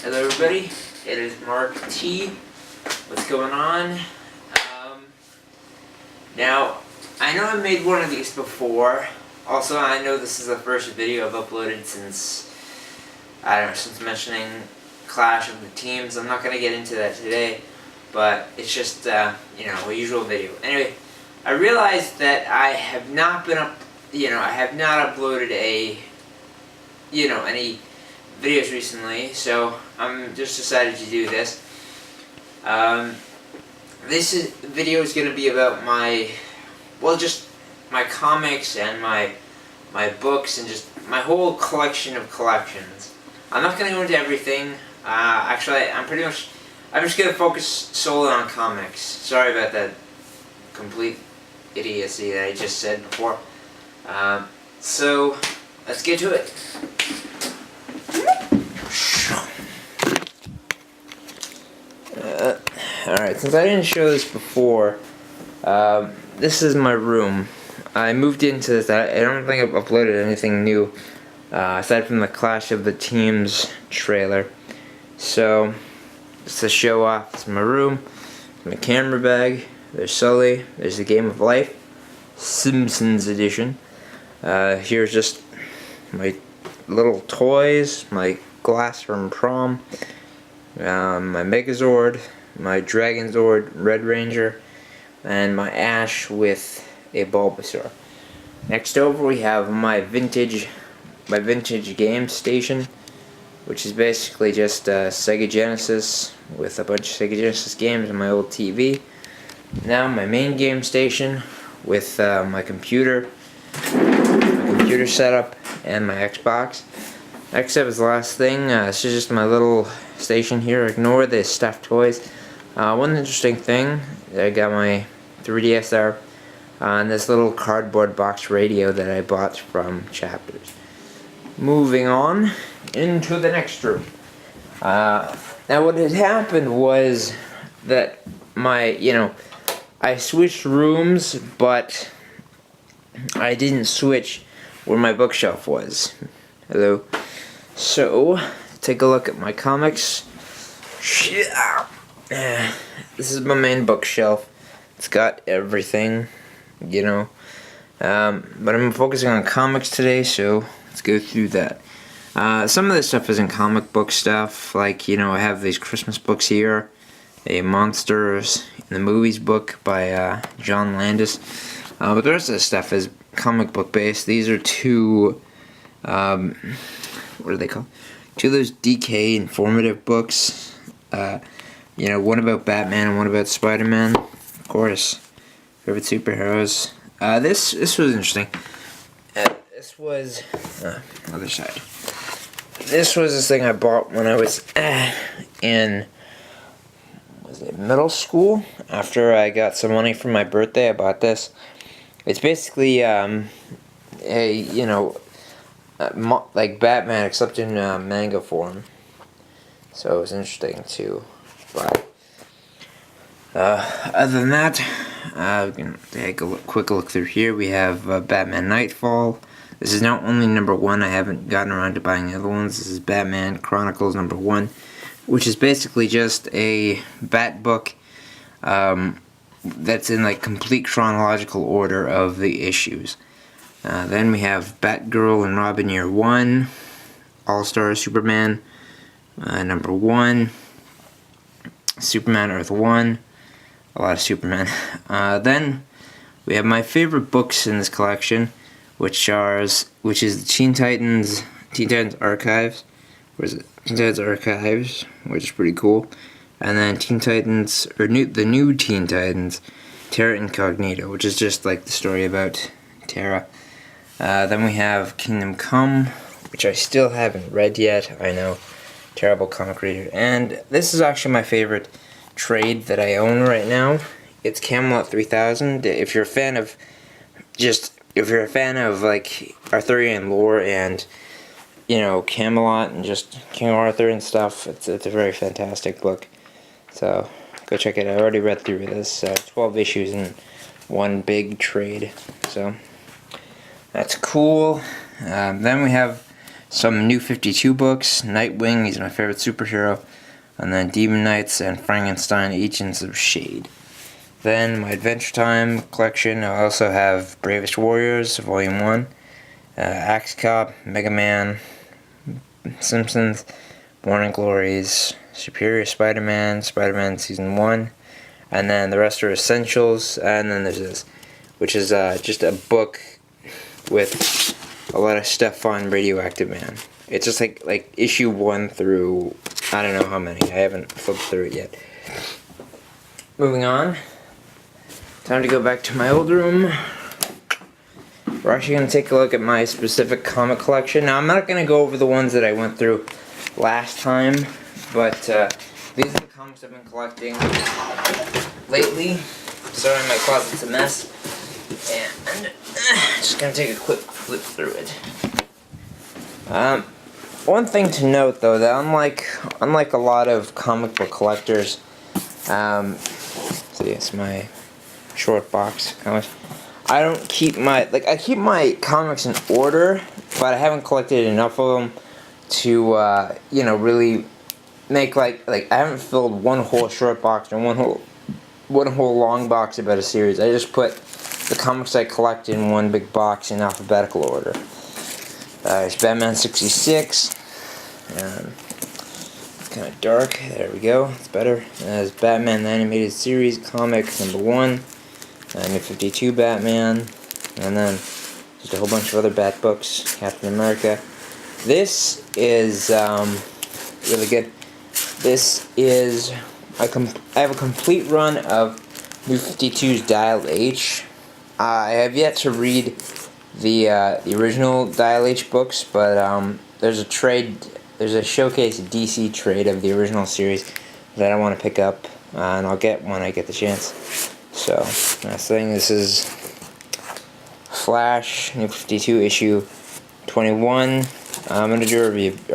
Hello everybody, it is Mark T. What's going on? Now, I know I made one of these before. Also, I know this is the first video I've uploaded since, since mentioning Clash of the Teams. I'm not going to get into that today, but it's just, a usual video. Anyway, I realized that I have not been I have not uploaded any videos recently, so I'm just decided to do this. This video is going to be about my comics and my books and just my whole collection of collections. I'm not going to go into everything. Actually, I'm just going to focus solely on comics. Sorry about that complete idiocy that I just said before. So, let's get to it. Alright, since I didn't show this before, this is my room. I moved into this. I don't think I've uploaded anything new, aside from the Clash of the Teams trailer. So, just to show off, it's my room, my camera bag, there's Sully, there's the Game of Life, Simpsons edition. Here's just my little toys, my glass from prom, my Megazord, my Dragonzord Red Ranger, and my Ash with a Bulbasaur. Next over we have my vintage game station, which is basically just Sega Genesis with a bunch of Sega Genesis games and my old TV. Now my main game station with my computer setup and my Xbox. Next up is the last thing. This is just my little station here. Ignore the stuffed toys. One interesting thing, I got my 3DSR and this little cardboard box radio that I bought from Chapters. Moving on into the next room. Now what had happened was that I switched rooms, but I didn't switch where my bookshelf was. Hello. So, take a look at my comics. This is my main bookshelf. It's got everything, but I'm focusing on comics today, so let's go through that. Some of this stuff isn't comic book stuff, like, I have these Christmas books here, a Monsters in the Movies book by John Landis, but the rest of the stuff is comic book based. These are two, what are they called? Two of those DK informative books, one about Batman and one about Spider-Man, of course, favorite superheroes. This was interesting. This was, other side. This was this thing I bought when I was in middle school. After I got some money for my birthday, I bought this. It's basically like Batman except in manga form. So it was interesting to buy. Other than that, we can take a quick look through here. We have Batman Nightfall. This is now only #1. I haven't gotten around to buying other ones. This is Batman Chronicles #1, which is basically just a Bat book that's in like complete chronological order of the issues. Then we have Batgirl and Robin Year 1, All-Star Superman #1, Superman Earth 1, a lot of Superman. Then we have my favorite books in this collection, which is the Teen Titans Archives. Where is it? Teen Titans Archives, which is pretty cool. And then the new Teen Titans, Terra Incognita, which is just like the story about Terra. Then we have Kingdom Come, which I still haven't read yet. I know, terrible comic reader. And this is actually my favorite trade that I own right now. It's Camelot 3000. If you're a fan of like Arthurian lore and Camelot and just King Arthur and stuff, it's a very fantastic book. So go check it out. I already read through this. 12 issues in one big trade. So that's cool. Then we have some New 52 books, Nightwing, he's my favorite superhero, and then Demon Knights and Frankenstein, Agents of S.H.I.E.L.D. Then my Adventure Time collection, I also have Bravest Warriors, Volume 1, Axe Cop, Mega Man, Simpsons, Morning Glories, Superior Spider-Man, Spider-Man Season 1, and then the rest are Essentials, and then there's this, which is just a book with a lot of stuff on Radioactive Man. It's just like issue 1 through, I don't know how many, I haven't flipped through it yet. Moving on, time to go back to my old room. We're actually going to take a look at my specific comic collection. Now, I'm not going to go over the ones that I went through last time, but these are the comics I've been collecting lately. Sorry, my closet's a mess. And just going to take a quick flip through it. One thing to note, though, that unlike a lot of comic book collectors, see, it's my short box comics. I don't keep my, I keep my comics in order, but I haven't collected enough of them to, really make, I haven't filled one whole short box or one whole long box about a series. I just put the comics I collect in one big box in alphabetical order. It's Batman 66, kind of dark, there we go, it's better. There's Batman the Animated Series comic #1. New 52 Batman, and then just a whole bunch of other Bat books, Captain America. This is really good. This is, I have a complete run of New 52's Dial H. I have yet to read the original Dial H books, but there's a showcase DC trade of the original series that I want to pick up, and I'll get when I get the chance. So, last thing, this is Flash, New 52, issue 21. I'm going to do a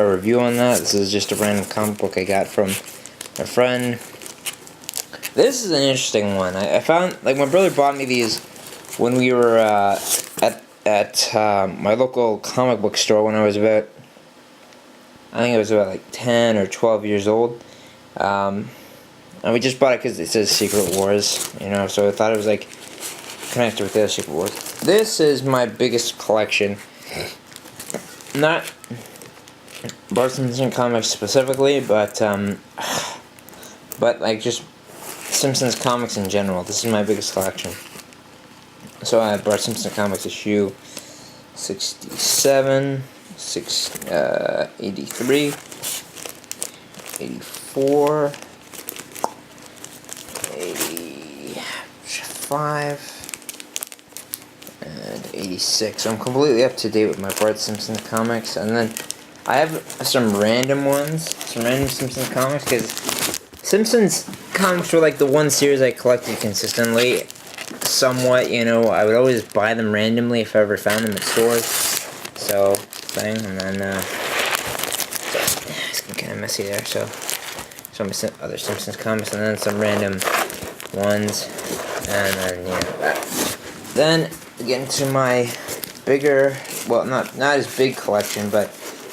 review on that. This is just a random comic book I got from a friend. This is an interesting one. I found, my brother bought me these when we were at my local comic book store when I was about, I think I was about 10 or 12 years old. And we just bought it because it says Secret Wars, so I thought it was connected with the other Secret Wars. This is my biggest collection. Not Bart Simpson comics specifically, but just Simpsons comics in general. This is my biggest collection. So I have Bart Simpson comics issue 67, 83, 84, 85, and 86. So I'm completely up to date with my Bart Simpson comics. And then I have some random ones, some random Simpsons comics, because Simpsons comics were the one series I collected consistently, somewhat, I would always buy them randomly if I ever found them at stores. So, and then, it's kind of messy there, so some other Simpsons comics, and then some random ones, and then, then get into my bigger, well, not as big collection, but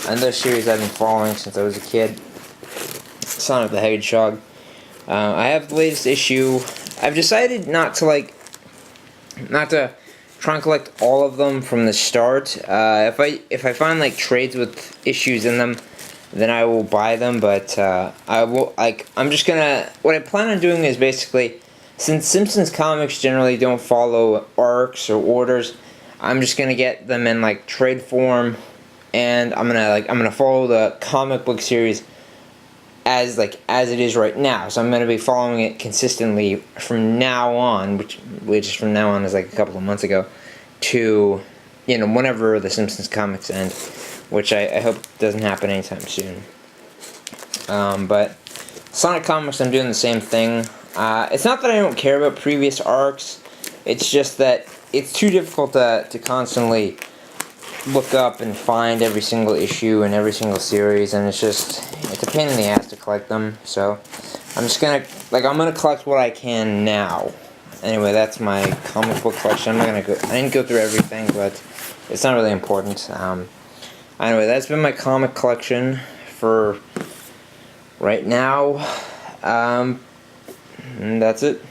another series I've been following since I was a kid, Sonic the Hedgehog. I have the latest issue. I've decided not to try and collect all of them from the start. If I find trades with issues in them, then I will buy them. But I'm just gonna. What I plan on doing is basically, since Simpsons comics generally don't follow arcs or orders, I'm just gonna get them in trade form, and I'm gonna follow the comic book series as it is right now. So I'm gonna be following it consistently from now on, which from now on is a couple of months ago, to whenever the Simpsons comics end, which I hope doesn't happen anytime soon. But Sonic comics, I'm doing the same thing. It's not that I don't care about previous arcs, it's just that it's too difficult to constantly look up and find every single issue and every single series, and it's a pain in the ass to collect them. So I'm just gonna I'm gonna collect what I can now. Anyway, that's my comic book collection. I didn't go through everything, but it's not really important. Anyway, that's been my comic collection for right now. And that's it.